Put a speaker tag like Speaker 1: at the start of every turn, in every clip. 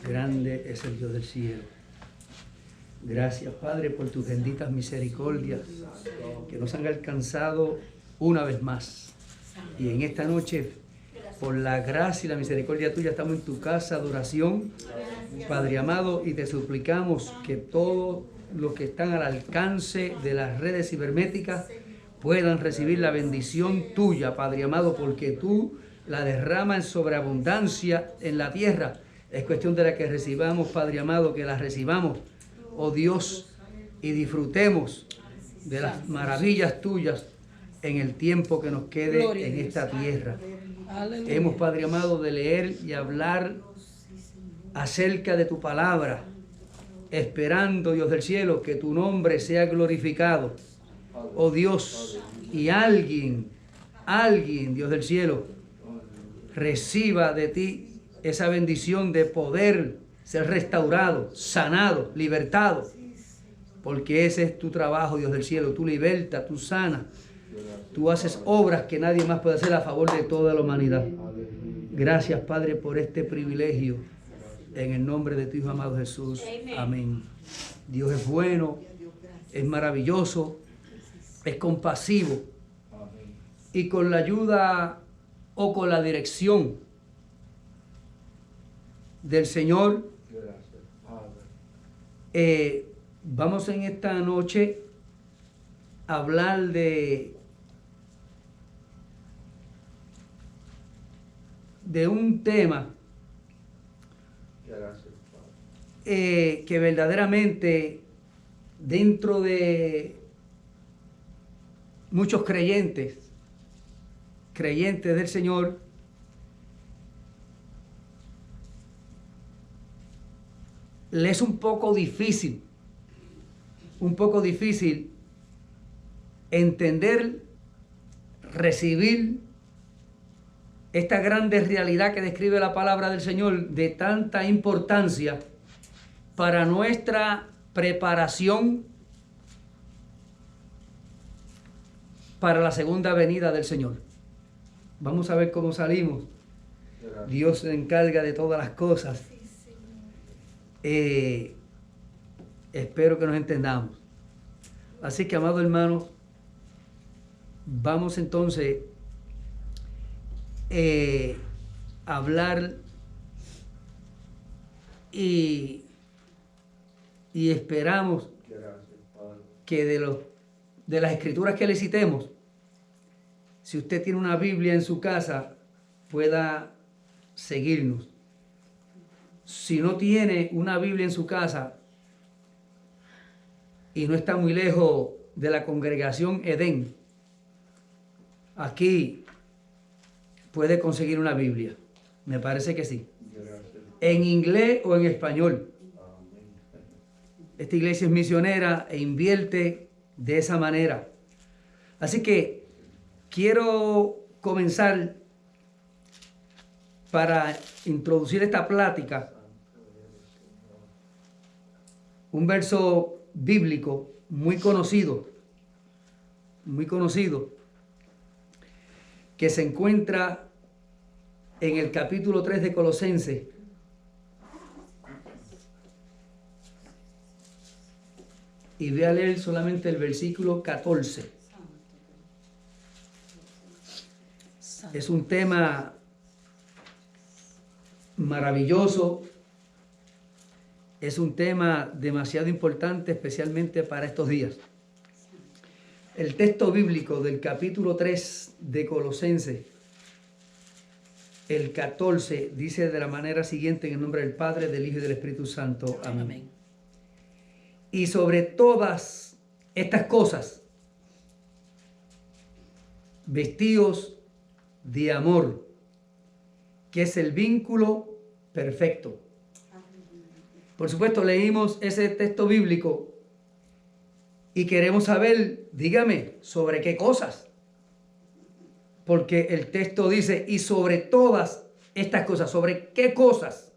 Speaker 1: Grande es el Dios del cielo. Gracias, Padre, por tus benditas misericordias que nos han alcanzado una vez más. Y en esta noche, por la gracia y la misericordia tuya, estamos en tu casa de oración, Padre amado, y te suplicamos que todos los que están al alcance de las redes cibernéticas puedan recibir la bendición tuya, Padre amado, porque tú la derramas en sobreabundancia en la tierra. Es cuestión de la que recibamos, Padre amado, que la recibamos, oh Dios, y disfrutemos de las maravillas tuyas en el tiempo que nos quede en esta tierra. Hemos, Padre amado, de leer y hablar acerca de tu palabra, esperando, Dios del cielo, que tu nombre sea glorificado, oh Dios, y alguien, Dios del cielo, reciba de ti esa bendición de poder ser restaurado, sanado, libertado, porque ese es tu trabajo, Dios del cielo. Tú libertas, tú sanas, tú haces obras que nadie más puede hacer a favor de toda la humanidad. Gracias, Padre, por este privilegio, en el nombre de tu Hijo amado Jesús. Amén. Dios es bueno, es maravilloso, es compasivo, y con la ayuda o con la dirección del Señor, vamos en esta noche a hablar de un tema que verdaderamente dentro de muchos creyentes del Señor, le es un poco difícil entender, recibir esta grande realidad que describe la palabra del Señor, de tanta importancia para nuestra preparación para la segunda venida del Señor. Vamos a ver cómo salimos. Dios se encarga de todas las cosas. Espero que nos entendamos. Así que, amado hermano, vamos entonces a hablar y esperamos que de las escrituras que le citemos, si usted tiene una Biblia en su casa, pueda seguirnos. Si no tiene una Biblia en su casa y no está muy lejos de la congregación Edén, aquí puede conseguir una Biblia. Me parece que sí. En inglés o en español. Esta iglesia es misionera e invierte de esa manera. Así que quiero comenzar para introducir esta plática un verso bíblico muy conocido, que se encuentra en el capítulo 3 de Colosenses. Y voy a leer solamente el versículo 14. Es un tema maravilloso, es un tema demasiado importante, especialmente para estos días. El texto bíblico del capítulo 3 de Colosenses, el 14, dice de la manera siguiente: en el nombre del Padre, del Hijo y del Espíritu Santo. Amén. Y sobre todas estas cosas, vestíos de amor, que es el vínculo perfecto. Por supuesto, leímos ese texto bíblico y queremos saber, dígame, ¿sobre qué cosas? Porque el texto dice, y sobre todas estas cosas, ¿sobre qué cosas?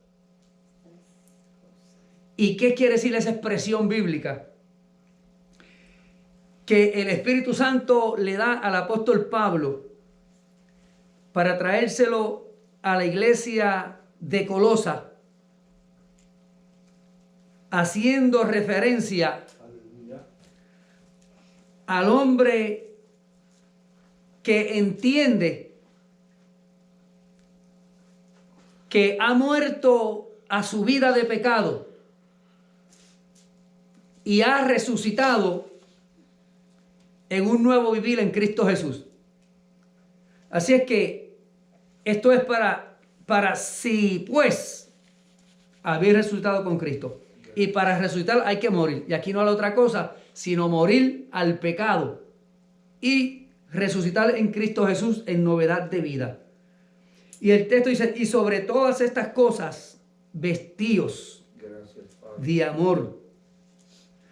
Speaker 1: ¿Y qué quiere decir esa expresión bíblica? Que el Espíritu Santo le da al apóstol Pablo para traérselo a la iglesia de Colosa, haciendo referencia al hombre que entiende que ha muerto a su vida de pecado y ha resucitado en un nuevo vivir en Cristo Jesús. Así es que esto es para si pues habéis resucitado con Cristo. Y para resucitar hay que morir. Y aquí no hay otra cosa, sino morir al pecado y resucitar en Cristo Jesús en novedad de vida. Y el texto dice, y sobre todas estas cosas, vestíos de amor.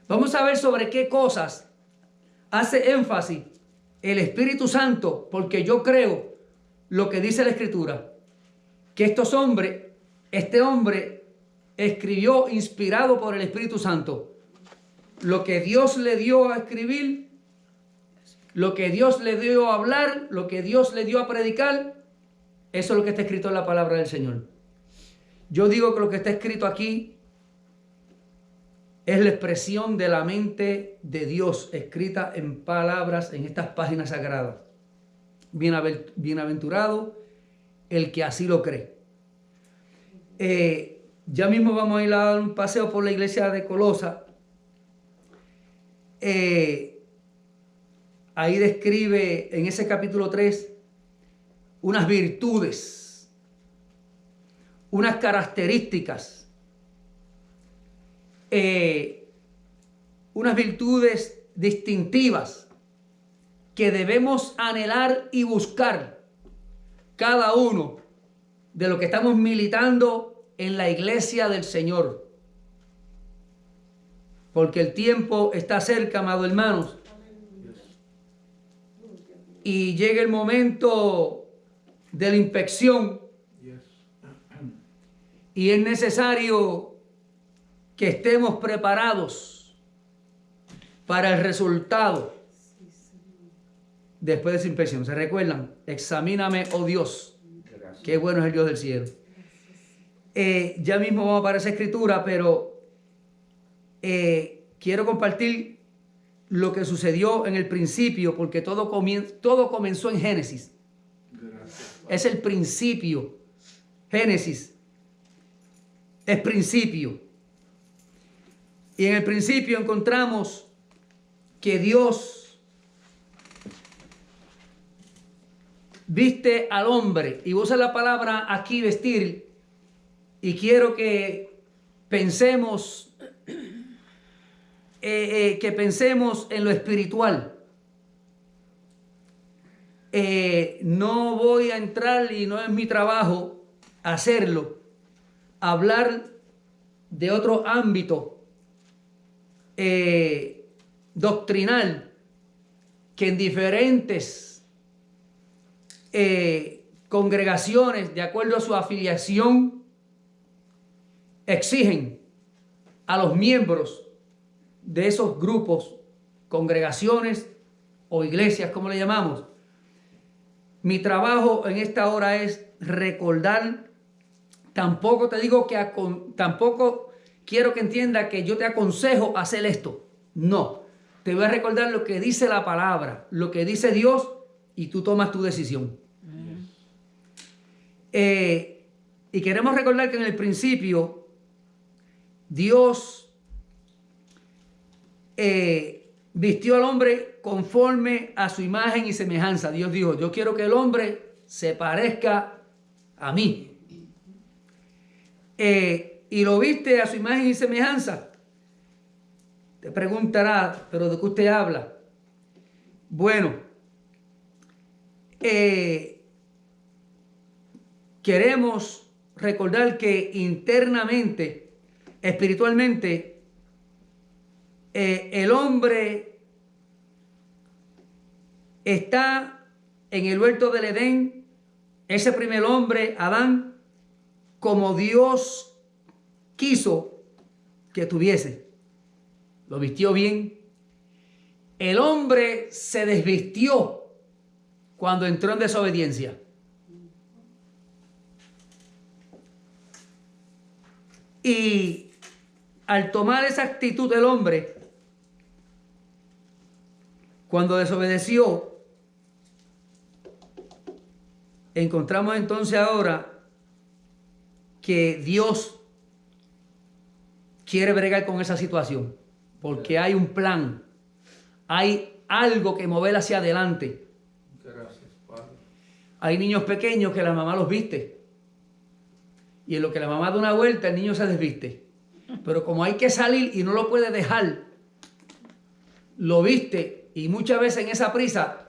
Speaker 1: Vamos a ver sobre qué cosas hace énfasis el Espíritu Santo, porque yo creo lo que dice la Escritura, que este hombre escribió inspirado por el Espíritu Santo. Lo que Dios le dio a escribir, lo que Dios le dio a hablar, lo que Dios le dio a predicar, eso es lo que está escrito en la palabra del Señor. Yo digo que lo que está escrito aquí es la expresión de la mente de Dios, escrita en palabras en estas páginas sagradas. Bienaventurado el que así lo cree. Ya mismo vamos a ir a dar un paseo por la iglesia de Colosa. Ahí describe en ese capítulo 3 unas virtudes, unas características, unas virtudes distintivas que debemos anhelar y buscar cada uno de los que estamos militando en la iglesia del Señor. Porque el tiempo está cerca, amados hermanos. Y llega el momento de la inspección. Y es necesario que estemos preparados para el resultado después de esa inspección. ¿Se recuerdan? Examíname, oh Dios. Qué bueno es el Dios del cielo. Ya mismo vamos para esa escritura, pero quiero compartir lo que sucedió en el principio, porque todo comenzó en Génesis. Es el principio. Génesis es principio. Y en el principio encontramos que Dios viste al hombre, y usa la palabra aquí vestir, y quiero que pensemos en lo espiritual. No voy a entrar, y no es mi trabajo hacerlo, hablar de otro ámbito doctrinal que en diferentes congregaciones, de acuerdo a su afiliación, exigen a los miembros de esos grupos, congregaciones o iglesias, como le llamamos. Mi trabajo en esta hora es recordar. Tampoco te digo que tampoco quiero que entienda que yo te aconsejo hacer esto. No, te voy a recordar lo que dice la palabra, lo que dice Dios, y tú tomas tu decisión. Y queremos recordar que en el principio Dios vistió al hombre conforme a su imagen y semejanza. Dios dijo, yo quiero que el hombre se parezca a mí. Y lo viste a su imagen y semejanza. Te preguntará, ¿pero de qué usted habla? Bueno, queremos recordar que internamente, espiritualmente, el hombre está en el huerto del Edén, ese primer hombre, Adán, como Dios quiso que tuviese. Lo vistió bien. El hombre se desvistió cuando entró en desobediencia. Y al tomar esa actitud el hombre, cuando desobedeció, encontramos entonces ahora que Dios quiere bregar con esa situación, porque hay un plan, hay algo que mover hacia adelante.
Speaker 2: Gracias, Padre.
Speaker 1: Hay niños pequeños que la mamá los viste, y en lo que la mamá da una vuelta, el niño se desviste. Pero como hay que salir y no lo puede dejar, lo viste, y muchas veces en esa prisa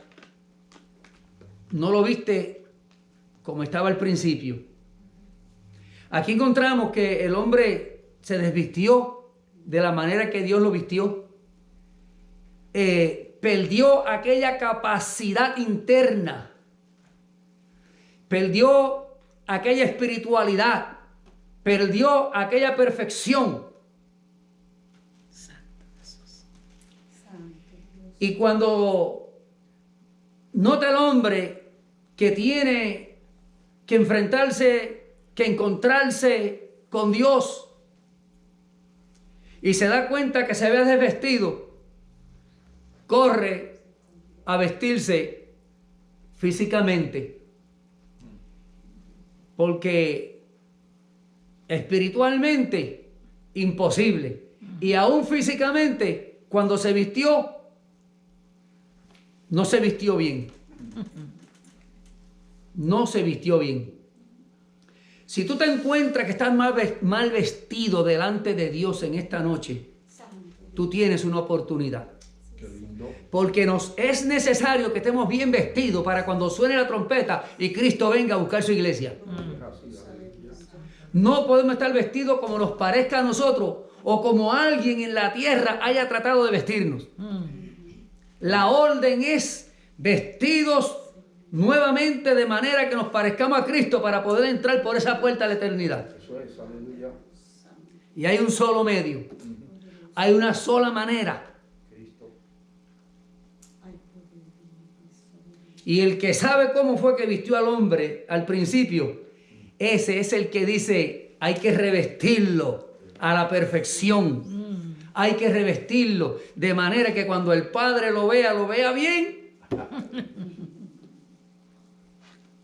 Speaker 1: no lo viste como estaba al principio. Aquí encontramos que el hombre se desvistió de la manera que Dios lo vistió. Perdió aquella capacidad interna, perdió aquella espiritualidad, perdió aquella perfección. Y cuando nota el hombre que tiene que enfrentarse, que encontrarse con Dios, y se da cuenta que se ve desvestido, corre a vestirse físicamente, porque espiritualmente imposible, y aún físicamente cuando se vistió no se vistió bien. No se vistió bien. Si tú te encuentras que estás mal vestido delante de Dios en esta noche, tú tienes una oportunidad. Porque nos es necesario que estemos bien vestidos para cuando suene la trompeta y Cristo venga a buscar su iglesia. No podemos estar vestidos como nos parezca a nosotros o como alguien en la tierra haya tratado de vestirnos. La orden es vestidos nuevamente de manera que nos parezcamos a Cristo para poder entrar por esa puerta a la eternidad.
Speaker 2: Eso es, aleluya.
Speaker 1: Y hay un solo medio. Hay una sola manera. Y el que sabe cómo fue que vistió al hombre al principio, ese es el que dice, hay que revestirlo a la perfección. Hay que revestirlo de manera que cuando el Padre lo vea bien.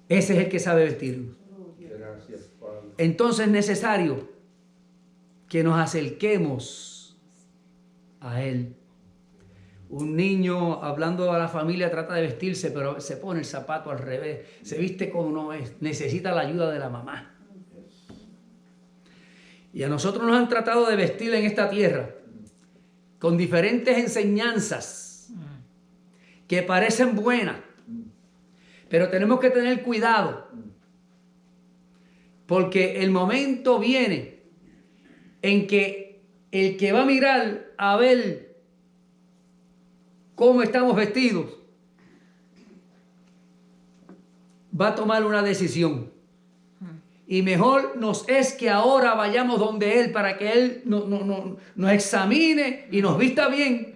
Speaker 1: Ese es el que sabe vestirlo.
Speaker 2: Gracias, Padre.
Speaker 1: Entonces es necesario que nos acerquemos a Él. Un niño, hablando a la familia, trata de vestirse, pero se pone el zapato al revés. Se viste como no es. Necesita la ayuda de la mamá. Y a nosotros nos han tratado de vestir en esta tierra con diferentes enseñanzas que parecen buenas, pero tenemos que tener cuidado, porque el momento viene en que el que va a mirar a ver cómo estamos vestidos va a tomar una decisión. Y mejor nos es que ahora vayamos donde Él para que Él nos examine y nos vista bien.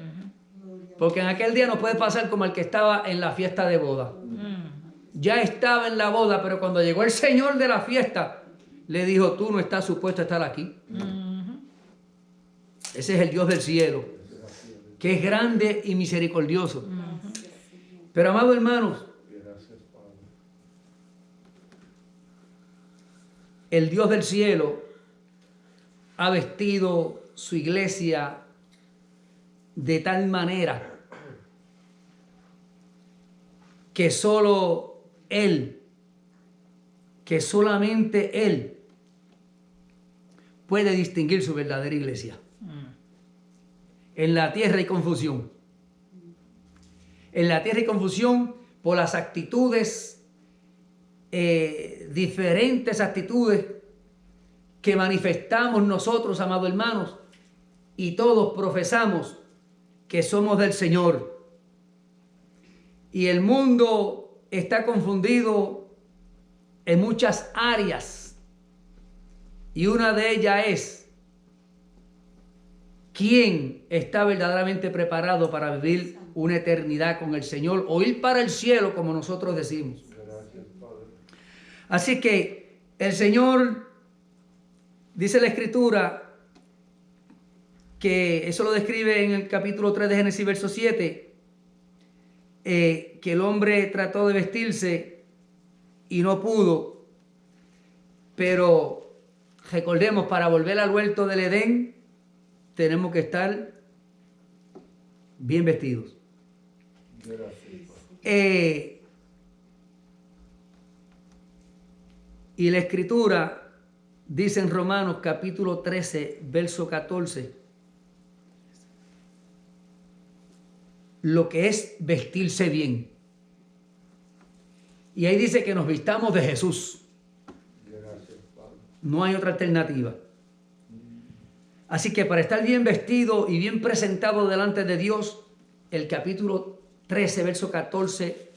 Speaker 1: Porque en aquel día nos puede pasar como el que estaba en la fiesta de boda. Ya estaba en la boda, pero cuando llegó el Señor de la fiesta, le dijo, tú no estás supuesto a estar aquí. Ese es el Dios del cielo, que es grande y misericordioso. Pero, amados hermanos, el Dios del cielo ha vestido su iglesia de tal manera que solo Él, que solamente Él puede distinguir su verdadera iglesia. En la tierra hay confusión. En la tierra hay confusión por las actitudes, diferentes actitudes que manifestamos nosotros, amados hermanos, y todos profesamos que somos del Señor. Y el mundo está confundido en muchas áreas. Y una de ellas es, ¿quién está verdaderamente preparado para vivir una eternidad con el Señor o ir para el cielo, como nosotros decimos? Así que el Señor, dice la Escritura, que eso lo describe en el capítulo 3 de Génesis, verso 7, que el hombre trató de vestirse y no pudo, pero recordemos, para volver al huerto del Edén, tenemos que estar bien vestidos. Y la Escritura dice en Romanos capítulo 13, verso 14, lo que es vestirse bien. Y ahí dice que nos vistamos de Jesús. No hay otra alternativa. Así que para estar bien vestido y bien presentado delante de Dios, el capítulo 13, verso 14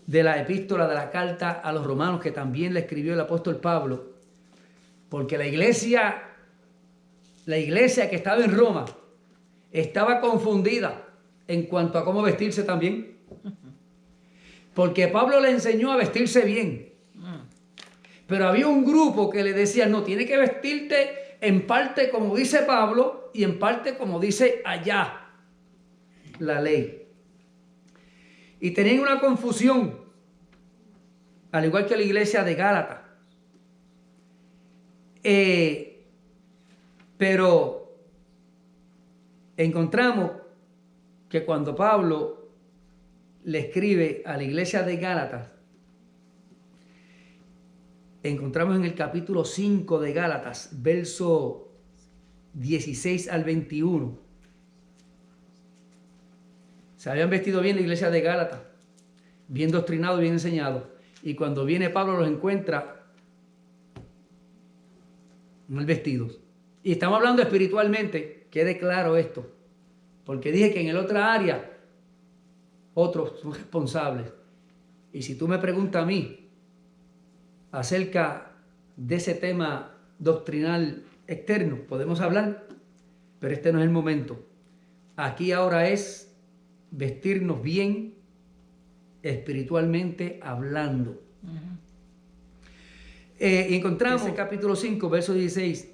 Speaker 1: de la epístola de la carta a los romanos, que también le escribió el apóstol Pablo, porque la iglesia que estaba en Roma estaba confundida en cuanto a cómo vestirse también, porque Pablo le enseñó a vestirse bien, pero había un grupo que le decía, no, tiene que vestirte en parte como dice Pablo y en parte como dice allá la ley. Y tenían una confusión, al igual que la iglesia de Gálatas. Pero encontramos que cuando Pablo le escribe a la iglesia de Gálatas, encontramos en el capítulo 5 de Gálatas, verso 16 al 21. Se habían vestido bien la iglesia de Gálatas, bien doctrinado, bien enseñado. Y cuando viene Pablo los encuentra mal vestidos. Y estamos hablando espiritualmente, quede claro esto. Porque dije que en el otra área, otros son responsables. Y si tú me preguntas a mí acerca de ese tema doctrinal externo, podemos hablar, pero este no es el momento. Aquí ahora es vestirnos bien espiritualmente hablando. Y encontramos en capítulo 5, verso 16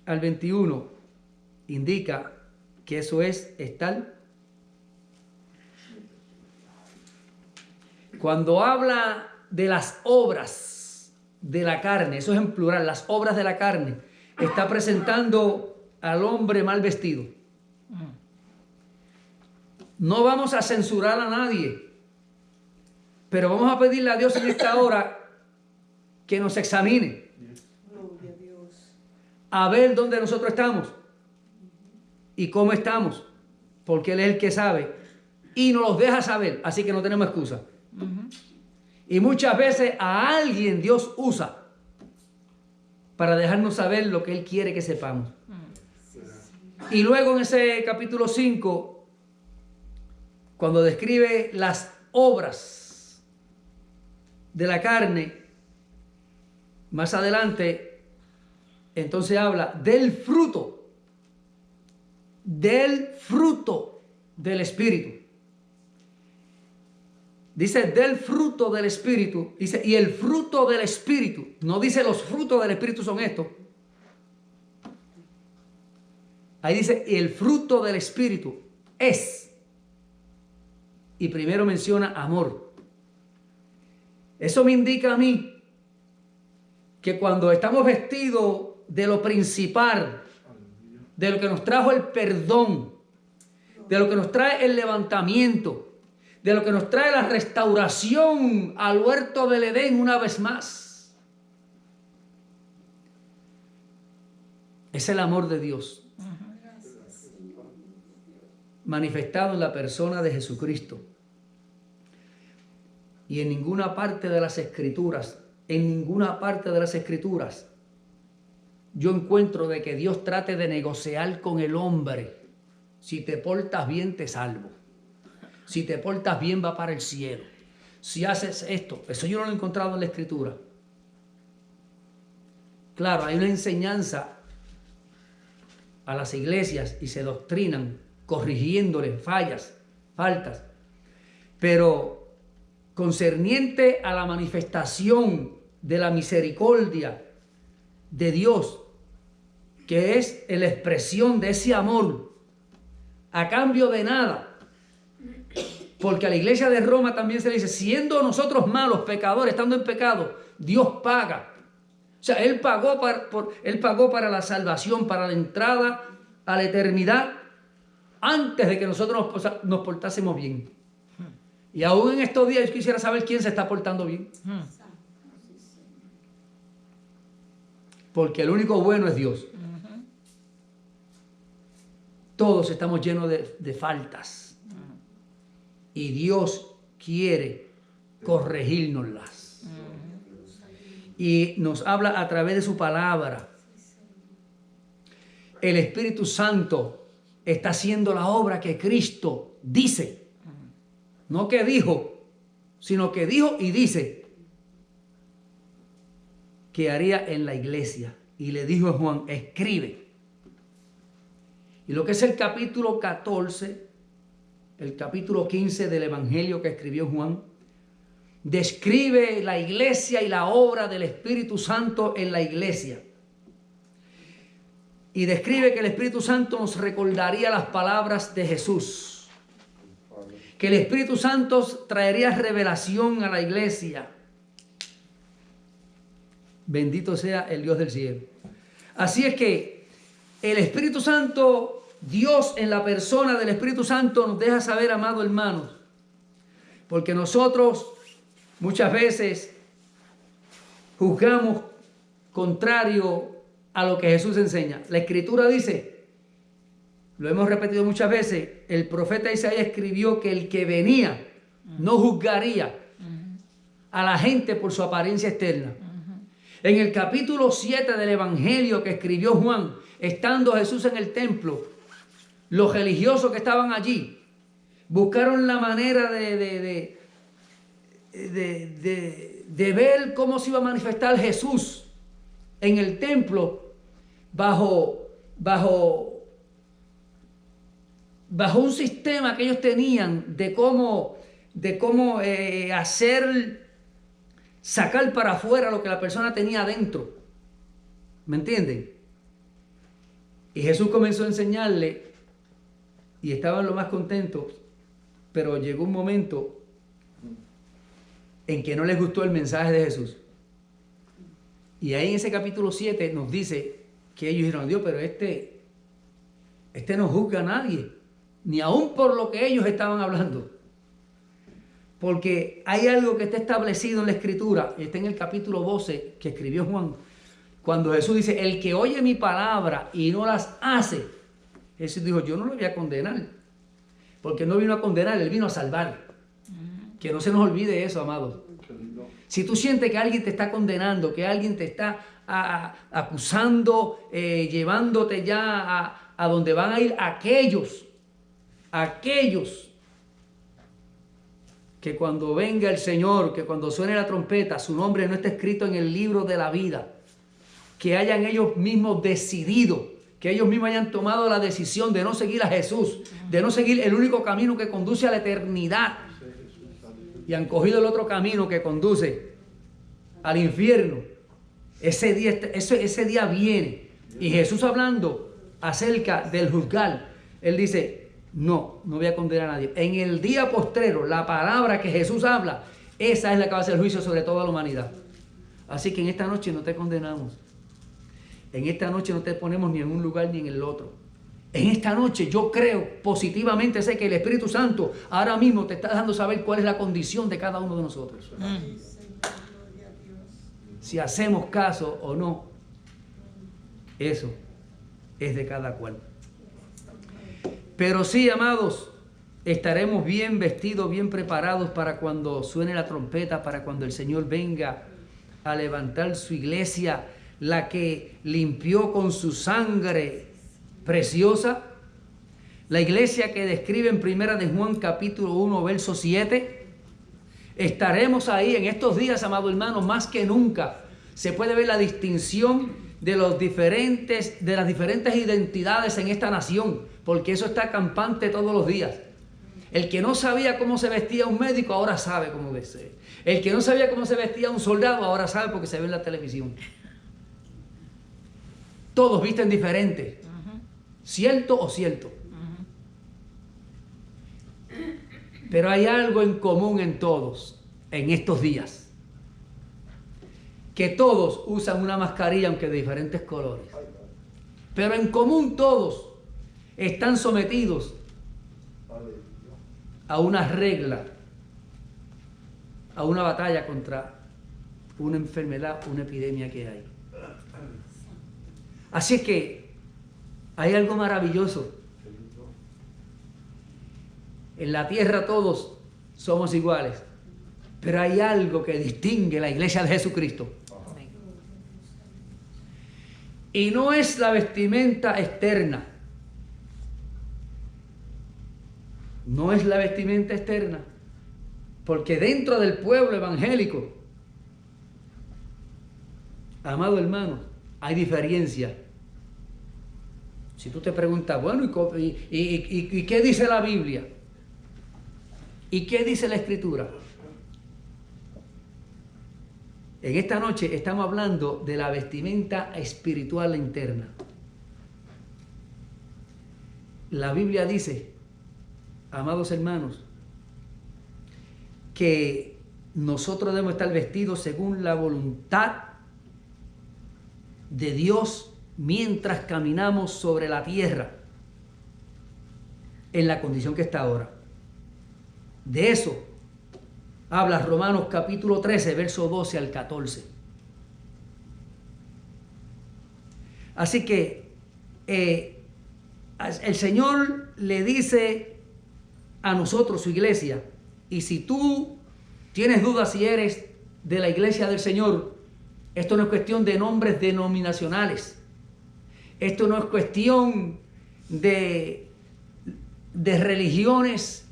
Speaker 1: al 21, indica que eso es estar. Cuando habla de las obras de la carne, eso es en plural, las obras de la carne, está presentando al hombre mal vestido. No vamos a censurar a nadie, pero vamos a pedirle a Dios en esta hora que nos examine, a ver dónde nosotros estamos y cómo estamos, porque Él es el que sabe y nos los deja saber, así que no tenemos excusa. Y muchas veces a alguien Dios usa para dejarnos saber lo que Él quiere que sepamos. Y luego en ese capítulo 5, cuando describe las obras de la carne, más adelante, entonces habla del fruto del Espíritu. Dice del fruto del Espíritu, dice, y el fruto del Espíritu, no dice los frutos del Espíritu son estos. Ahí dice, el fruto del Espíritu es. Y primero menciona amor. Eso me indica a mí que cuando estamos vestidos de lo principal, de lo que nos trajo el perdón, de lo que nos trae el levantamiento, de lo que nos trae la restauración al huerto del Edén una vez más, es el amor de Dios manifestado en la persona de Jesucristo. Y en ninguna parte de las Escrituras, yo encuentro de que Dios trate de negociar con el hombre. Si te portas bien, te salvo. Si te portas bien, va para el cielo. Si haces esto, eso yo no lo he encontrado en la Escritura. Claro, hay una enseñanza a las iglesias y se doctrinan corrigiéndole faltas, pero concerniente a la manifestación de la misericordia de Dios que es la expresión de ese amor a cambio de nada. Porque a la iglesia de Roma también se le dice, siendo nosotros malos, pecadores, estando en pecado, Dios paga. O sea, Él pagó para la salvación, para la entrada a la eternidad, antes de que nosotros nos portásemos bien. Y aún en estos días yo quisiera saber quién se está portando bien. Porque el único bueno es Dios. Todos estamos llenos de faltas. Y Dios quiere corregírnoslas. Y nos habla a través de su palabra. El Espíritu Santo está haciendo la obra que Cristo dice. No que dijo, sino que dijo y dice que haría en la iglesia. Y le dijo a Juan, escribe. Y lo que es el capítulo 14, el capítulo 15 del Evangelio que escribió Juan, describe la iglesia y la obra del Espíritu Santo en la iglesia. Y describe que el Espíritu Santo nos recordaría las palabras de Jesús. Que el Espíritu Santo traería revelación a la iglesia. Bendito sea el Dios del cielo. Así es que el Espíritu Santo, Dios en la persona del Espíritu Santo nos deja saber, amados hermanos, porque nosotros muchas veces juzgamos contrario a lo que Jesús enseña. La Escritura dice, lo hemos repetido muchas veces, el profeta Isaías escribió que el que venía no juzgaría a la gente por su apariencia externa. En el capítulo 7 del Evangelio que escribió Juan, estando Jesús en el templo, los religiosos que estaban allí buscaron la manera de ver cómo se iba a manifestar Jesús en el templo bajo un sistema que ellos tenían de cómo sacar para afuera lo que la persona tenía adentro. ¿Me entienden? Y Jesús comenzó a enseñarle y estaban lo más contentos, pero llegó un momento en que no les gustó el mensaje de Jesús. Y ahí en ese capítulo 7 nos dice que ellos dijeron, Dios, pero este no juzga a nadie, ni aún por lo que ellos estaban hablando. Porque hay algo que está establecido en la Escritura, y está en el capítulo 12 que escribió Juan, cuando Jesús dice, el que oye mi palabra y no las hace, Jesús dijo, yo no lo voy a condenar, porque no vino a condenar, Él vino a salvar. Que no se nos olvide eso, amados. Si tú sientes que alguien te está condenando, que alguien te está acusando, llevándote ya a donde van a ir aquellos que cuando venga el Señor, que cuando suene la trompeta, su nombre no esté escrito en el libro de la vida, que hayan ellos mismos decidido, que ellos mismos hayan tomado la decisión de no seguir a Jesús, de no seguir el único camino que conduce a la eternidad, y han cogido el otro camino que conduce al infierno. Ese día viene. Y Jesús, hablando acerca del juzgar, Él dice, no voy a condenar a nadie. En el día postrero, la palabra que Jesús habla, esa es la que va a hacer juicio sobre toda la humanidad. Así que en esta noche no te condenamos. En esta noche no te ponemos ni en un lugar ni en el otro. En esta noche yo creo positivamente, sé que el Espíritu Santo ahora mismo te está dejando saber cuál es la condición de cada uno de nosotros. Si hacemos caso o no, eso es de cada cual. Pero sí, amados, estaremos bien vestidos, bien preparados para cuando suene la trompeta, para cuando el Señor venga a levantar su iglesia, la que limpió con su sangre preciosa. La iglesia que describe en Primera de Juan capítulo 1 verso 7. Estaremos ahí en estos días, amados hermanos, más que nunca. Se puede ver la distinción de las diferentes identidades en esta nación, porque eso está campante todos los días. El que no sabía cómo se vestía un médico, ahora sabe cómo vestir. El que no sabía cómo se vestía un soldado, ahora sabe porque se ve en la televisión. Todos visten diferente. ¿Cierto o cierto? Pero hay algo en común en todos en estos días. Que todos usan una mascarilla, aunque de diferentes colores. Pero en común todos están sometidos a una regla, a una batalla contra una enfermedad, una epidemia que hay. Así es que hay algo maravilloso. En la tierra todos somos iguales, pero hay algo que distingue la iglesia de Jesucristo. Y no es la vestimenta externa. No es la vestimenta externa. Porque dentro del pueblo evangélico, amado hermano, hay diferencia. Si tú te preguntas, bueno, ¿y qué dice la Biblia? ¿Y qué dice la Escritura? En esta noche estamos hablando de la vestimenta espiritual interna. La Biblia dice, amados hermanos, que nosotros debemos estar vestidos según la voluntad de Dios mientras caminamos sobre la tierra en la condición que está ahora. De eso habla Romanos capítulo 13, verso 12 al 14. Así que el Señor le dice a nosotros, su iglesia, y si tú tienes dudas si eres de la iglesia del Señor, esto no es cuestión de nombres denominacionales. Esto no es cuestión de religiones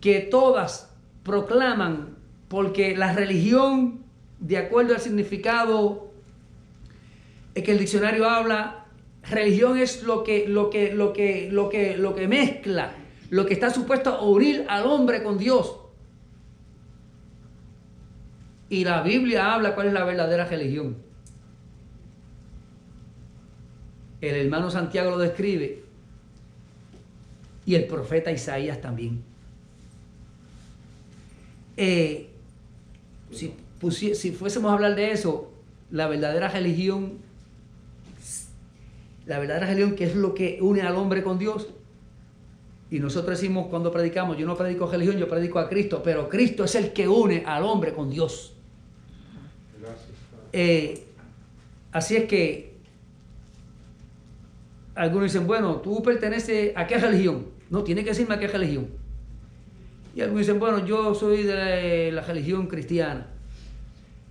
Speaker 1: que todas proclaman, porque la religión, de acuerdo al significado que el diccionario habla, religión es lo que mezcla, lo que está supuesto a unir al hombre con Dios. Y la Biblia habla cuál es la verdadera religión. El hermano Santiago lo describe y el profeta Isaías también. Si fuésemos a hablar de eso, la verdadera religión que es lo que une al hombre con Dios, y nosotros decimos cuando predicamos, yo no predico religión, yo predico a Cristo, pero Cristo es el que une al hombre con Dios. Así es que algunos dicen, bueno, ¿tú perteneces a qué religión? No, tiene que decirme a qué religión. Y algunos dicen, bueno, yo soy de la religión cristiana.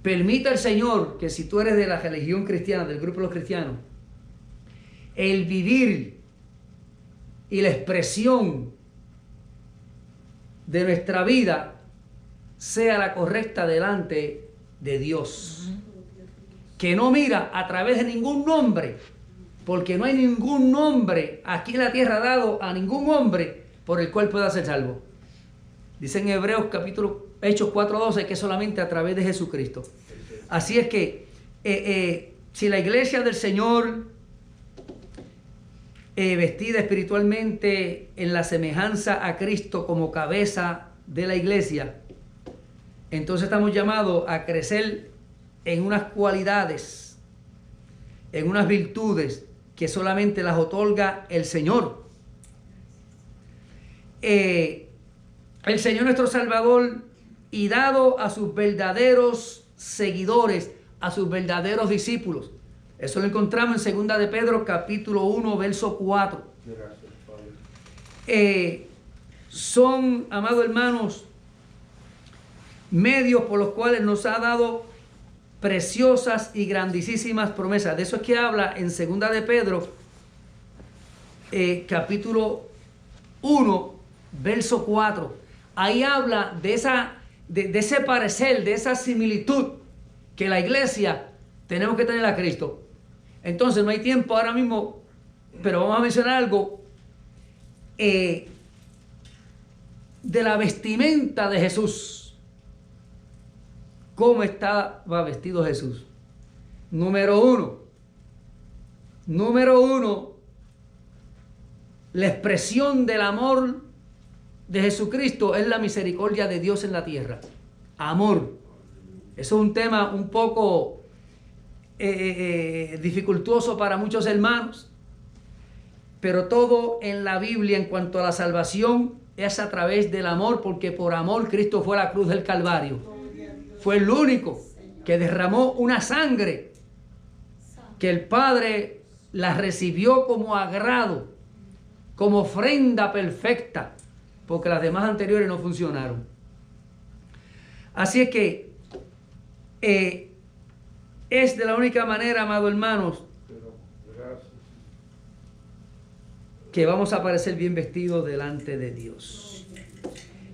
Speaker 1: Permita el Señor que si tú eres de la religión cristiana, del grupo de los cristianos, el vivir y la expresión de nuestra vida sea la correcta delante de Dios. Que no mira a través de ningún nombre, porque no hay ningún nombre aquí en la tierra dado a ningún hombre por el cual pueda ser salvo. Dice en Hebreos capítulo Hechos 4:12 que solamente a través de Jesucristo. Así es que si la iglesia del Señor vestida espiritualmente en la semejanza a Cristo como cabeza de la iglesia, entonces estamos llamados a crecer en unas cualidades, en unas virtudes que solamente las otorga el Señor. El Señor nuestro Salvador, y dado a sus verdaderos seguidores, a sus verdaderos discípulos. Eso lo encontramos en 2 de Pedro capítulo 1 verso 4. Son, amados hermanos, medios por los cuales nos ha dado preciosas y grandísimas promesas. De eso es que habla en 2 de Pedro capítulo 1 verso 4. Ahí habla de ese parecer, de esa similitud que la iglesia tenemos que tener a Cristo. Entonces no hay tiempo ahora mismo, pero vamos a mencionar algo de la vestimenta de Jesús. ¿Cómo estaba vestido Jesús? Número 1, Número uno, la expresión del amor de Jesucristo es la misericordia de Dios en la tierra. Amor. Eso es un tema un poco dificultoso para muchos hermanos, pero todo en la Biblia en cuanto a la salvación es a través del amor, porque por amor Cristo fue a la cruz del Calvario. Fue el único que derramó una sangre que el Padre la recibió como agrado, como ofrenda perfecta, porque las demás anteriores no funcionaron. Así es que es de la única manera, amados hermanos, que vamos a aparecer bien vestidos delante de Dios.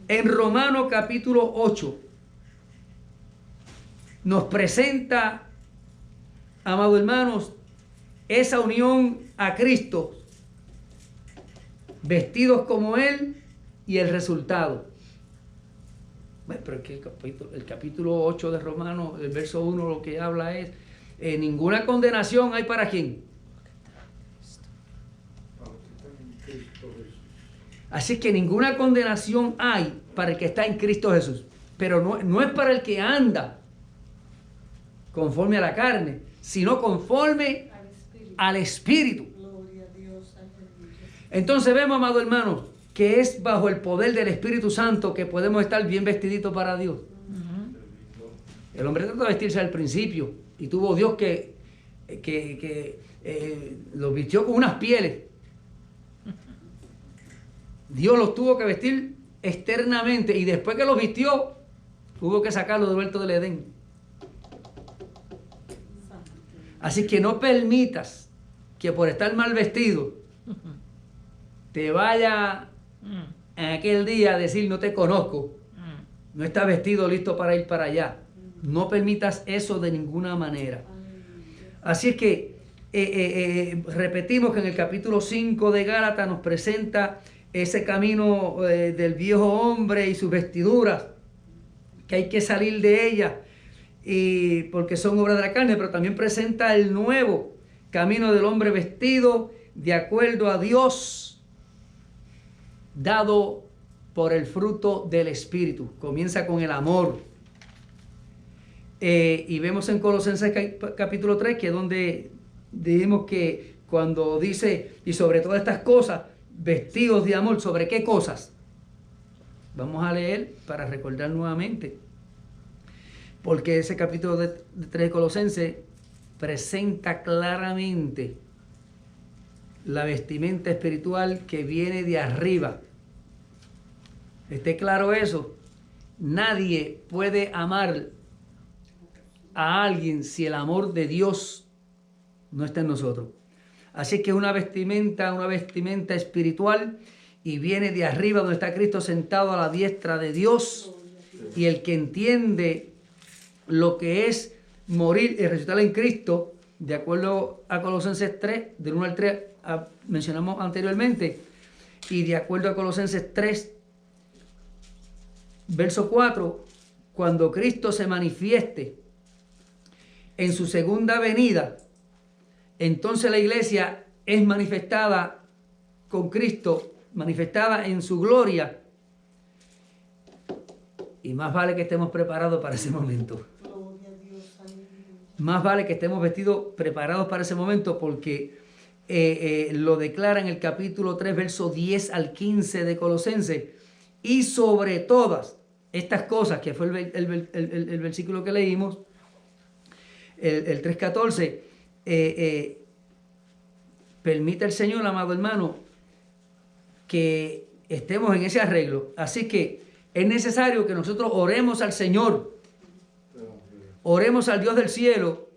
Speaker 1: En Romanos capítulo 8 nos presenta, amados hermanos, esa unión a Cristo, vestidos como Él, y el resultado. Bueno, pero es que el capítulo 8 de Romanos, el verso 1, lo que habla es, ninguna condenación hay para quién. Así que ninguna condenación hay para el que está en Cristo Jesús. Pero no es para el que anda conforme a la carne, sino conforme al Espíritu. Entonces vemos, amados hermanos, que es bajo el poder del Espíritu Santo que podemos estar bien vestiditos para Dios. El hombre trató de vestirse al principio y tuvo Dios que los vistió con unas pieles. Dios los tuvo que vestir externamente y después que los vistió, tuvo que sacarlos del huerto del Edén. Así que no permitas que por estar mal vestido te vaya en aquel día a decir no te conozco, no estás vestido listo para ir para allá. No permitas eso de ninguna manera. Así es que repetimos que en el capítulo 5 de Gálatas nos presenta ese camino del viejo hombre y sus vestiduras, que hay que salir de ellas y porque son obras de la carne, pero también presenta el nuevo camino del hombre vestido de acuerdo a Dios, dado por el fruto del Espíritu. Comienza con el amor. Y vemos en Colosenses capítulo 3, que es donde dijimos que cuando dice, y sobre todas estas cosas, vestidos de amor, ¿sobre qué cosas? Vamos a leer para recordar nuevamente. Porque ese capítulo de 3 de Colosenses presenta claramente la vestimenta espiritual que viene de arriba. Esté claro eso. Nadie puede amar a alguien si el amor de Dios no está en nosotros. Así que es una vestimenta espiritual y viene de arriba donde está Cristo sentado a la diestra de Dios. Y el que entiende lo que es morir y resucitar en Cristo, de acuerdo a Colosenses 3, del 1 al 3 mencionamos anteriormente, y de acuerdo a Colosenses 3, verso 4, cuando Cristo se manifieste en su segunda venida, entonces la iglesia es manifestada con Cristo, manifestada en su gloria, y más vale que estemos preparados para ese momento. Más vale que estemos vestidos preparados para ese momento, porque lo declara en el capítulo 3, verso 10 al 15 de Colosenses. Y sobre todas estas cosas, que fue el versículo que leímos, el 3:14, permite el Señor, amado hermano, que estemos en ese arreglo. Así que es necesario que nosotros oremos al Señor, oremos al Dios del cielo,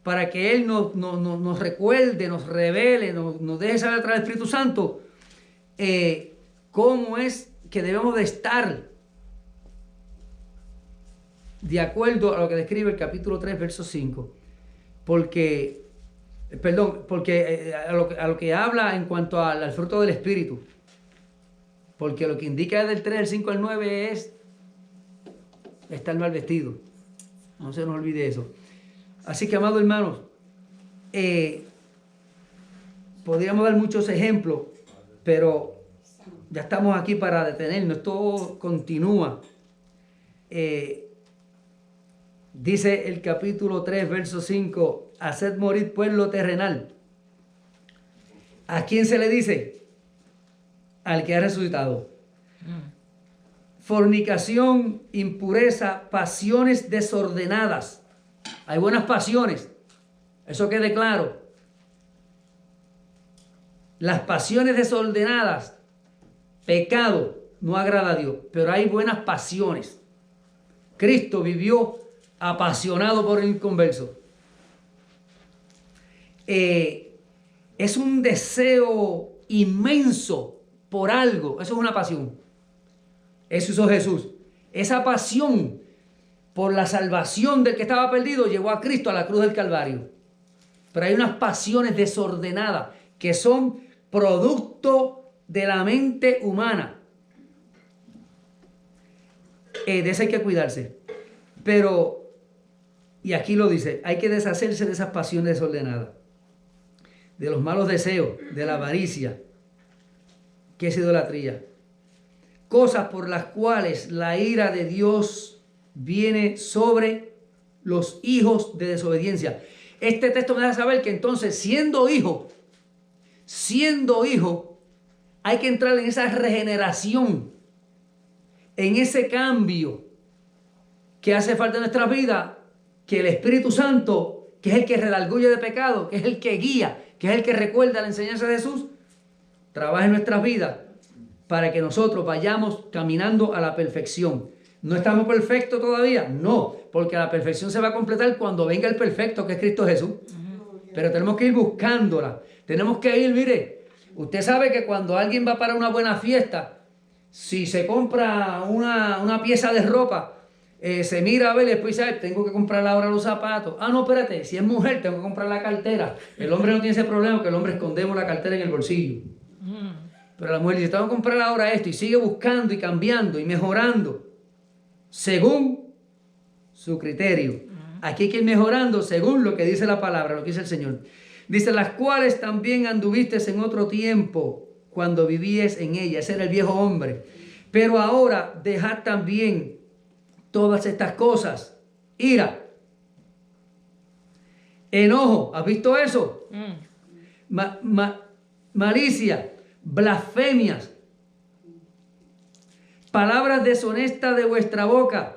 Speaker 1: para que Él nos recuerde, nos revele, nos deje saber a través del Espíritu Santo cómo es que debemos de estar de acuerdo a lo que describe el capítulo 3, verso 5. Porque a lo que habla en cuanto al fruto del Espíritu. Porque lo que indica del 3, del 5 al 9 es estar mal vestido. No se nos olvide eso. Así que, amados hermanos, podríamos dar muchos ejemplos, pero ya estamos aquí para detenernos. Todo continúa. Dice el capítulo 3, verso 5, haced morir pues lo terrenal. ¿A quién se le dice? Al que ha resucitado. Fornicación, impureza, pasiones desordenadas. Hay buenas pasiones, eso quede claro. Las pasiones desordenadas, pecado, no agrada a Dios, pero hay buenas pasiones. Cristo vivió apasionado por el inconverso. Es un deseo inmenso por algo, eso es una pasión. Eso hizo Jesús. Esa pasión por la salvación del que estaba perdido llevó a Cristo a la cruz del Calvario. Pero hay unas pasiones desordenadas que son producto de la mente humana. De eso hay que cuidarse. Pero, y aquí lo dice, hay que deshacerse de esas pasiones desordenadas, de los malos deseos, de la avaricia, que es idolatría. Cosas por las cuales la ira de Dios viene sobre los hijos de desobediencia. Este texto me da a saber que entonces, siendo hijo, hay que entrar en esa regeneración, en ese cambio que hace falta en nuestra vida, que el Espíritu Santo, que es el que redarguye de pecado, que es el que guía, que es el que recuerda la enseñanza de Jesús, trabaja en nuestras vidas para que nosotros vayamos caminando a la perfección. ¿No estamos perfectos todavía? No, porque la perfección se va a completar cuando venga el perfecto, que es Cristo Jesús. Pero tenemos que ir buscándola. Tenemos que ir, mire, usted sabe que cuando alguien va para una buena fiesta, si se compra una pieza de ropa, se mira a ver y después dice, tengo que comprar ahora los zapatos. Ah, no, espérate, si es mujer, tengo que comprar la cartera. El hombre no tiene ese problema, que el hombre escondemos la cartera en el bolsillo. Pero la mujer dice, tengo que comprar ahora esto, y sigue buscando y cambiando y mejorando según su criterio. Aquí hay que ir mejorando según lo que dice la palabra, lo que dice el Señor. Dice, las cuales también anduviste en otro tiempo cuando vivíais en ella. Ese era el viejo hombre. Pero ahora dejad también todas estas cosas: ira, enojo, ¿has visto eso? Malicia, blasfemias, palabras deshonestas de vuestra boca.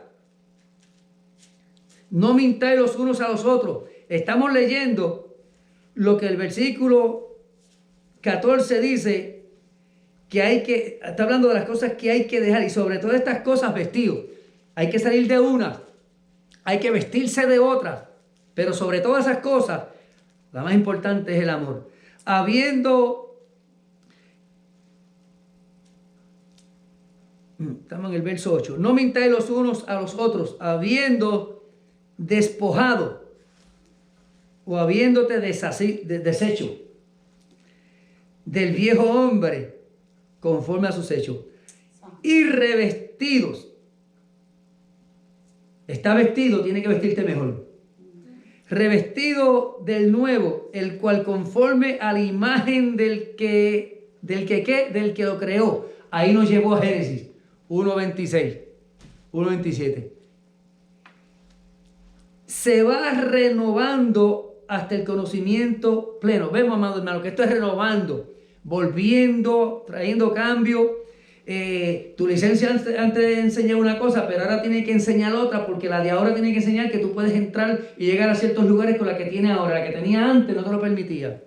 Speaker 1: No mintáis los unos a los otros. Estamos leyendo lo que el versículo 14 dice, que está hablando de las cosas que hay que dejar, y sobre todas estas cosas vestidos. Hay que salir de unas, hay que vestirse de otras, pero sobre todas esas cosas, la más importante es el amor. Estamos en el verso 8. No mintáis los unos a los otros, habiendo despojado o habiéndote deshecho del viejo hombre conforme a sus hechos, y revestidos. Está vestido, tiene que vestirte mejor. Revestido del nuevo, el cual conforme a la imagen del que lo creó. Ahí nos llevó a Génesis 1:26, 1:27. Se va renovando hasta el conocimiento pleno. Vemos, amado hermano, que esto es renovando, volviendo, trayendo cambio. Tu licencia antes enseñaba una cosa, pero ahora tiene que enseñar otra, porque la de ahora tiene que enseñar que tú puedes entrar y llegar a ciertos lugares con la que tiene ahora. La que tenía antes no te lo permitía.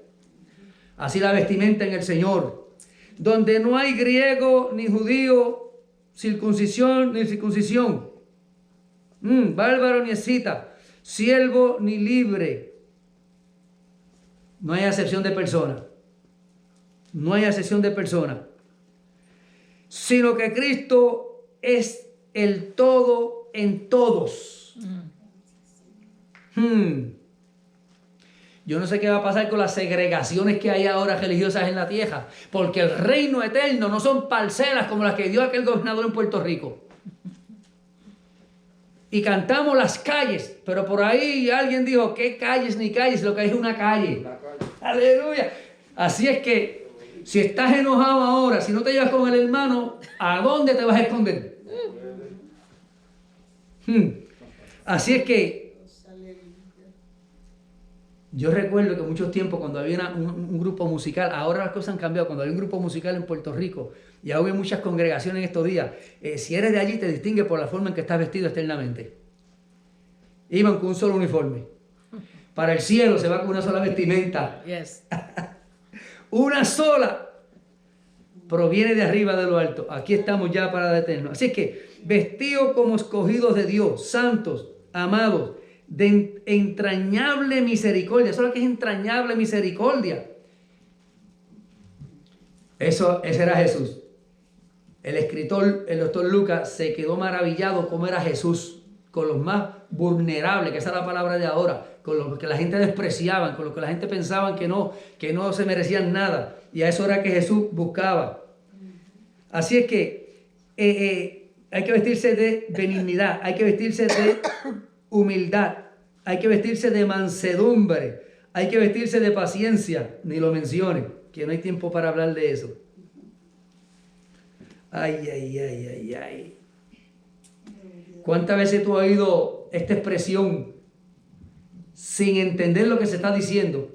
Speaker 1: Así la vestimenta en el Señor, donde no hay griego ni judío, circuncisión ni circuncisión, bárbaro ni escita, siervo ni libre. No hay acepción de persona. No hay acepción de persona. Sino que Cristo es el todo en todos. Yo no sé qué va a pasar con las segregaciones que hay ahora religiosas en la tierra, porque el reino eterno no son parcelas como las que dio aquel gobernador en Puerto Rico. Y cantamos las calles, pero por ahí alguien dijo, ¿qué calles ni calles? Lo que hay es una calle. Aleluya. Así es que, si estás enojado ahora, si no te llevas con el hermano, ¿a dónde te vas a esconder? Así es que, yo recuerdo que muchos tiempos cuando había un grupo musical, ahora las cosas han cambiado, cuando había un grupo musical en Puerto Rico, y aún hay muchas congregaciones en estos días, si eres de allí te distingue por la forma en que estás vestido externamente. Iban con un solo uniforme. Para el cielo se va con una sola vestimenta.
Speaker 3: Yes.
Speaker 1: Una sola. Proviene de arriba de lo alto. Aquí estamos ya para detenernos. Así que, vestidos como escogidos de Dios, santos, amados, de entrañable misericordia. ¿Eso es lo que es entrañable misericordia? Ese era Jesús. El escritor, el doctor Lucas, se quedó maravillado cómo era Jesús, con los más vulnerables, que esa es la palabra de ahora, con los que la gente despreciaban, con los que la gente pensaba que no se merecían nada. Y a eso era que Jesús buscaba. Así es que hay que vestirse de benignidad, hay que vestirse de humildad, hay que vestirse de mansedumbre, hay que vestirse de paciencia, ni lo mencione, que no hay tiempo para hablar de eso. Ay, ay, ay, ay, ay. ¿Cuántas veces tú has oído esta expresión sin entender lo que se está diciendo?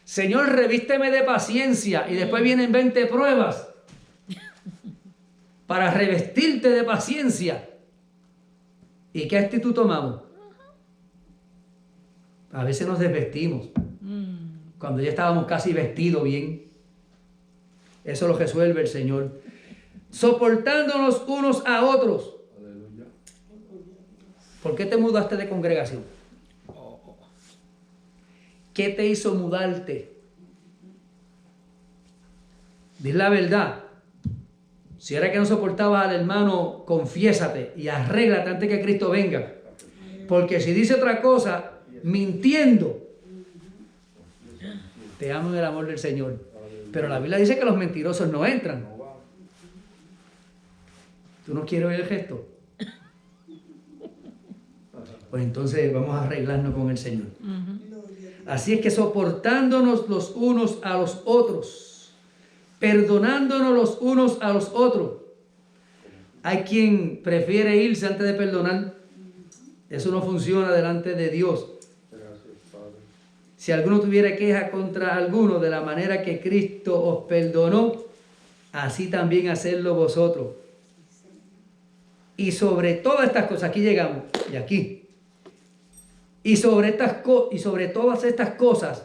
Speaker 1: Señor, revísteme de paciencia, y después vienen 20 pruebas para revestirte de paciencia. ¿Y qué actitud tomamos? A veces nos desvestimos cuando ya estábamos casi vestidos bien. Eso lo resuelve el Señor. Soportándonos unos a otros. ¿Por qué te mudaste de congregación? ¿Qué te hizo mudarte? Di la verdad. Si era que no soportabas al hermano, confiésate y arréglate antes que Cristo venga. Porque si dice otra cosa, mintiendo, te amo en el amor del Señor. Pero la Biblia dice que los mentirosos no entran. ¿Tú no quieres oír el gesto? Pues entonces vamos a arreglarnos con el Señor. Así es que soportándonos los unos a los otros, perdonándonos los unos a los otros. Hay quien prefiere irse antes de perdonar. Eso no funciona delante de Dios. Si alguno tuviera queja contra alguno, de la manera que Cristo os perdonó, así también hacedlo vosotros. Y sobre todas estas cosas, aquí llegamos, y aquí. Y sobre todas estas cosas,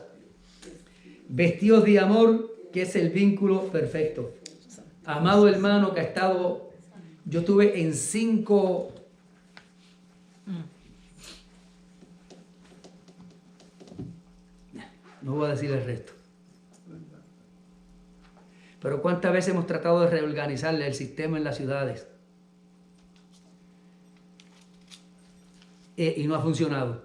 Speaker 1: vestidos de amor, que es el vínculo perfecto. Amado hermano que ha estado, yo estuve en 5... No voy a decir el resto. Pero ¿cuántas veces hemos tratado de reorganizarle el sistema en las ciudades? Y no ha funcionado.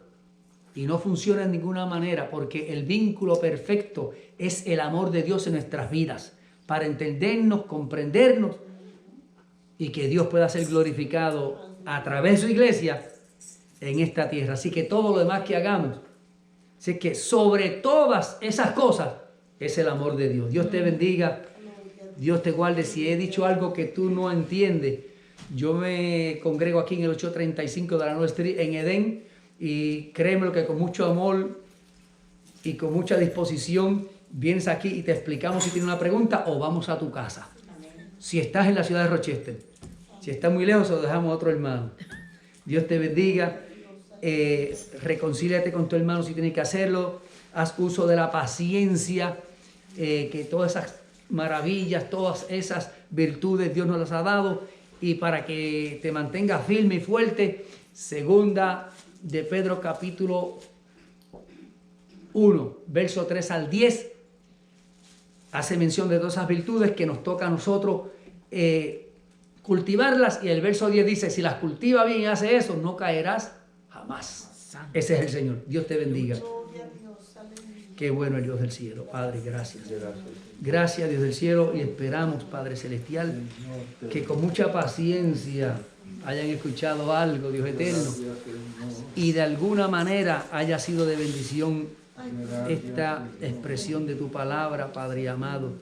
Speaker 1: Y no funciona en ninguna manera, porque el vínculo perfecto es el amor de Dios en nuestras vidas, para entendernos, comprendernos, y que Dios pueda ser glorificado a través de su iglesia en esta tierra. Así que todo lo demás que hagamos, así que sobre todas esas cosas es el amor de Dios. Dios te bendiga, Dios te guarde. Si he dicho algo que tú no entiendes, yo me congrego aquí en el 835 de la Nueva Street en Edén, y créeme que con mucho amor y con mucha disposición vienes aquí y te explicamos si tienes una pregunta, o vamos a tu casa. Si estás en la ciudad de Rochester, si estás muy lejos, lo dejamos a otro hermano. Dios te bendiga. Reconcíliate con tu hermano si tienes que hacerlo. Haz uso de la paciencia, que todas esas maravillas, todas esas virtudes Dios nos las ha dado, y para que te mantengas firme y fuerte. Segunda de Pedro capítulo 1, verso 3 al 10, hace mención de todas esas virtudes que nos toca a nosotros cultivarlas, y el verso 10 dice: si las cultiva bien y hace eso, no caerás jamás. Ese es el Señor. Dios te bendiga. Qué bueno el Dios del cielo. Padre, gracias. Gracias, Dios del cielo, y esperamos, Padre celestial, que con mucha paciencia hayan escuchado algo, Dios eterno, y de alguna manera haya sido de bendición esta expresión de tu palabra, Padre amado.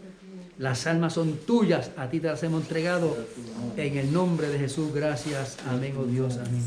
Speaker 1: Las almas son tuyas, a ti te las hemos entregado. En el nombre de Jesús, gracias. Amén, oh Dios, amén.